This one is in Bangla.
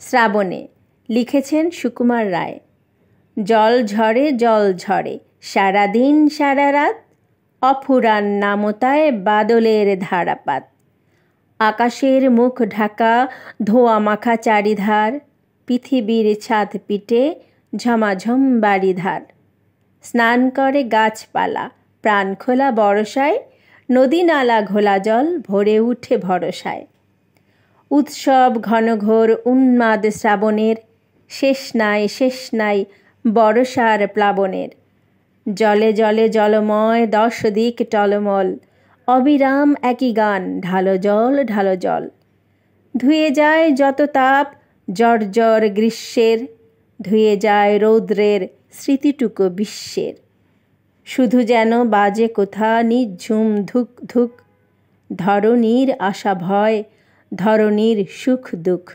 শ্রাবণে লিখেছেন সুকুমার রায়। জল ঝরে সারাদিন সারা রাত, অফুরান নামতায় বাদলের ধারাপাত। আকাশের মুখ ঢাকা ধোয়া মাখা চারিধার, পৃথিবীর ছাদ পিটে ঝমাঝম বাড়িধার। স্নান করে গাছপালা প্রাণ খোলা বরসায়, নদী নালা ঘোলা জল ভরে উঠে ভরসায়। উৎসব ঘনঘোর উন্মাদ শ্রাবণের, শেষ নাই বরসার প্লাবনের। জলে জলে জলময় 10 দিক টলমল, অবিরাম একই গান ঢালো জল। ধুয়ে যায় যত তাপ জর্জর গ্রীষ্মের, ধুয়ে যায় রৌদ্রের স্মৃতিটুকু বিশ্বের। শুধু যেন বাজে কোথা নিঝুম ধুক ধুক, ধরণীর আশা ভয়, ধরণীর সুখ দুঃখ।